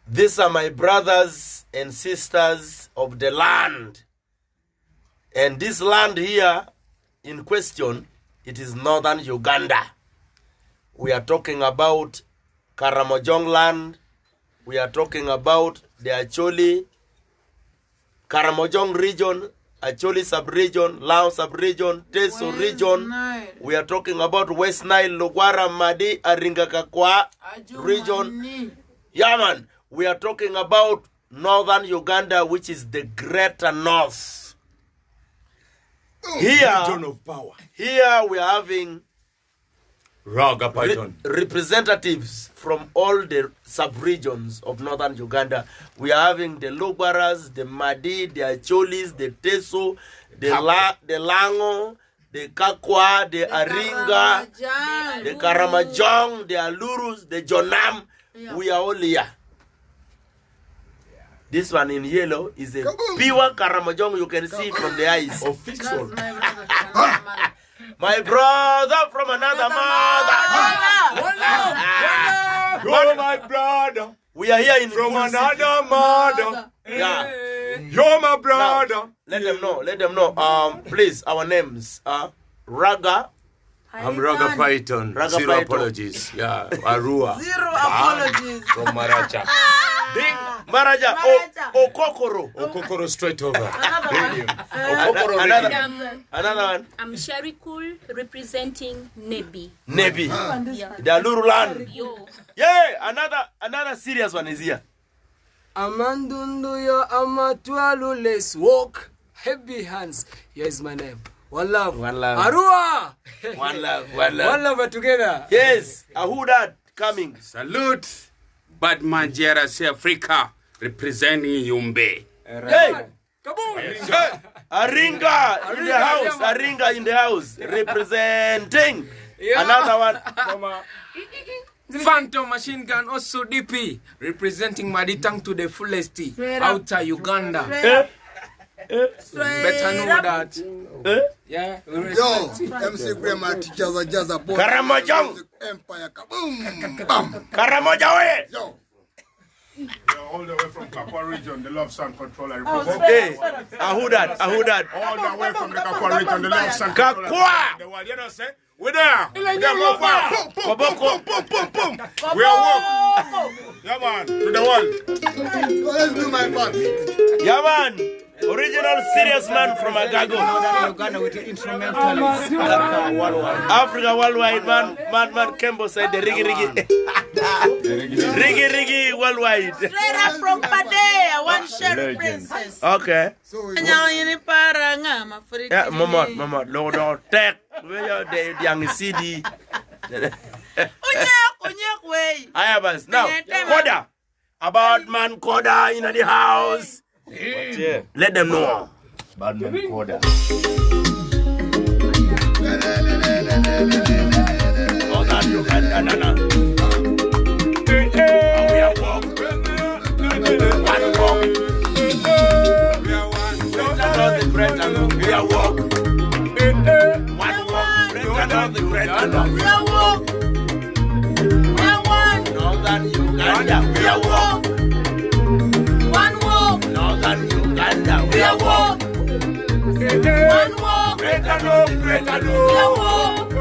These are my brothers and sisters of the land. And this land here in question, it is northern Uganda. We are talking about Karamoja land. We are talking about the Acholi, Karamoja region, Acholi sub-region, Lao sub-region, Teso region. Nile. We are talking about West Nile, Lugwara, Madi, Aringakakwa region. Yeah, man. We are talking about northern Uganda, which is the greater north. Here, region of power. Here we are having Raga Python. Representatives from all the sub-regions of northern Uganda. We are having the Lugwaras, the Madi, the Acholis, the Teso, the Lango, the Kakwa, the Aringa, the Karamojong, the Alurus, the Jonam. Yeah. We are all here. This one in yellow is a pure Karamojong. You can see from the eyes. Official. My brother from another mother. You're my brother. We are here in from Gulu another mother. Yeah. You're my brother. Now, let them know. Let them know. Please, our names are Raga. I'm Raga Python. Raga Zero Python. Apologies. Yeah. Arua. Zero apologies. From Maracha. Ding. Maraja. Okokoro. Okokoro straight over. Another one. I'm Sherry Cool representing Nebi. Nebi. Yeah. The Aluru land. Yo. Yeah. Another serious one is here. Amandundu yo amatwalu, let's walk. Heavy hands. Here is my name. One love. One love. Arua. One love. One love. One love together. Yes. Ahudat coming. Salute. Badman JRC Africa representing Yumbe. Hey. Kaboom. Aringa in the house. Aringa in the house. Representing. Another one. Phantom Machine Gun also DP representing Maditang to the fullest outer Uganda. Better know that. Yeah, we respect it. MC Grandma teachers are just a boy. Karamojong. Empire. Kaboom. Bam. Karamoja way. Yo. We're all the way from Kakwa region, the Love Sun Controller. Hey, Ahudat. All the way from the Kakwa region, the Love Sun Controller. Kakwa. The world, you know, say, we're there. We're there, go far. Koboko. We are walk. Yeah, man, to the world. Let's do my part. Yeah, man. Original serious man from Agago. Uganda with the instrumentalists. Africa worldwide, man. Kembo said the Rigi. Rigi worldwide. Straight up from Padea, one sheriff princess. Okay. So Yeah, Mama, Lord, tech. Where the young CD. I have us now. Koda. About man Koda in the house. Yeah. Let them know. Badman Koda. Oh, that Uganda, no. We are walk. One walk. We are one. We are walk. One walk. The great and we are walk. We are one. Northern Uganda. We are walk. One walk. Northern Uganda. We are walk. One walk. Great and we are walk.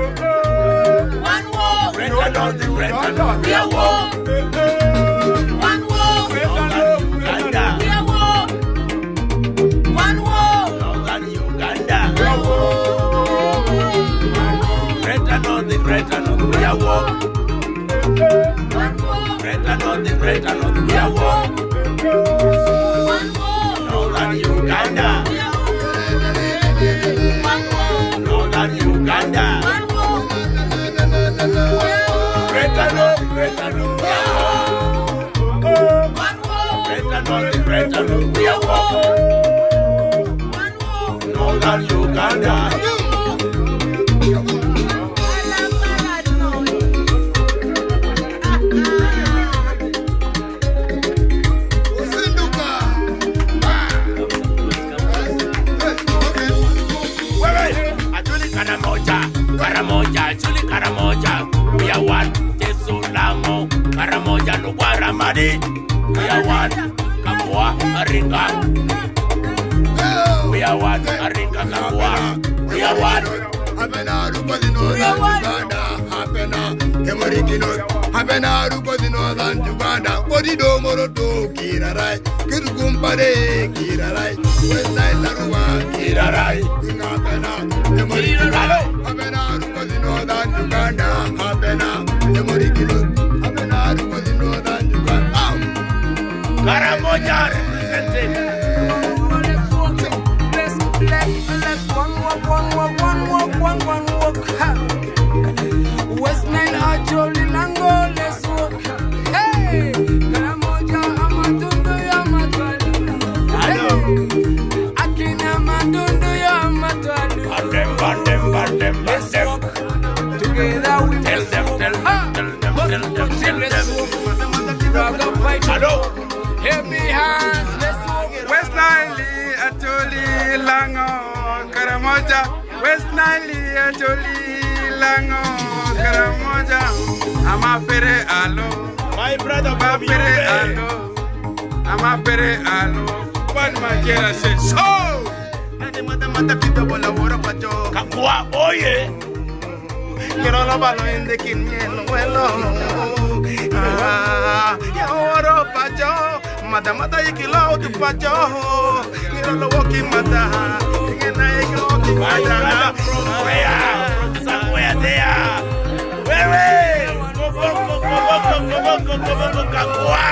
One walk. Great and we are walk. One walk. Northern Uganda. We are walk. One walk. Northern Uganda. We are walk. Great and we are walk. Great and we are walk. Northern Uganda. Northern Uganda. Great and we are walk. Northern Uganda. Karamoja, we are one. Teso Lango, Karamoja, Lugwara, Madi, We are one. Kakua, Aringa. We are one. Aringa, Kakua. We are one. Hapena rukodino dan Uganda. Hapena kemorikino. Hapena rukodino dan Uganda. Odido moroto kirarai. Kirkumpare kirarai. West Nile larua kirarai. Hapena kemorikino. Hapena rukodino dan Uganda. Hapena kemorikino. Hapena rukodino dan Uganda. Karamoja represented. Let's one walk. West Nile, Acholi, Lango, let's walk. Hey, Karamoja, Amatundu, Yamatwalu. Hey, Akina, Amatundu, Yamatwalu. Let's walk together. We Tell them. Hello. Heavy hands, let's walk. West Nile, Acholi, Lango, Karamoja. West Nile, Acholi, Lango, Karamoja. I'm a pere alo. My brother, Pere alo. I'm a pere alo. What my girl said, so. Kakua, oye. Quiero los balones de quinielo, vuelo. Ya oro pa' yo. Mata y kilo tu pa' yo. Quiero los walkie mata. Somewhere there. Where? Kakua.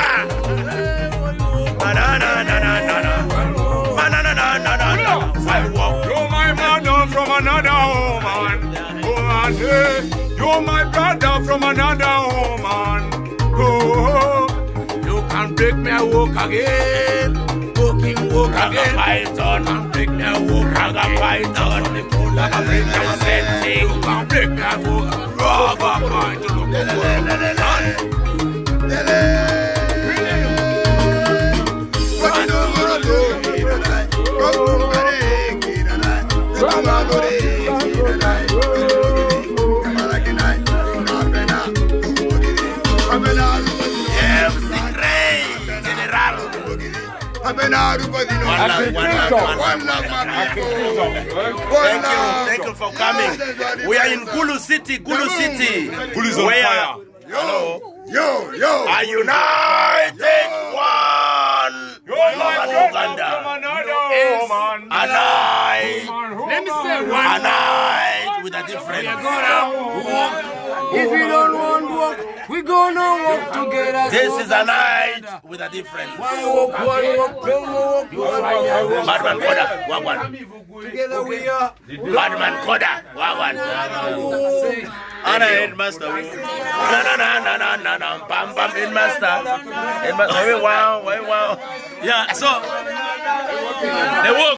I walk. You're my brother from another woman. Woman, hey. You're my brother from another woman. Oh, You can break me, I walk again. Walk again. Python. Can break me, I walk again. Python. Representing. You can break me, I walk. Raga Python. Thank you for coming. We are in Gulu City. Gulu's on fire. Yo. A united one. You're my brother Uganda. from another woman. A night. Let me say A one. night with a difference. If you don't want to walk, we gonna walk together. This is a night with a difference. One walk, no more walk. Badman Koda, Wagwan. Together we are. Badman Koda, Wagwan. Anna headmaster. No. Pam headmaster. Wow. Yeah, so they walk.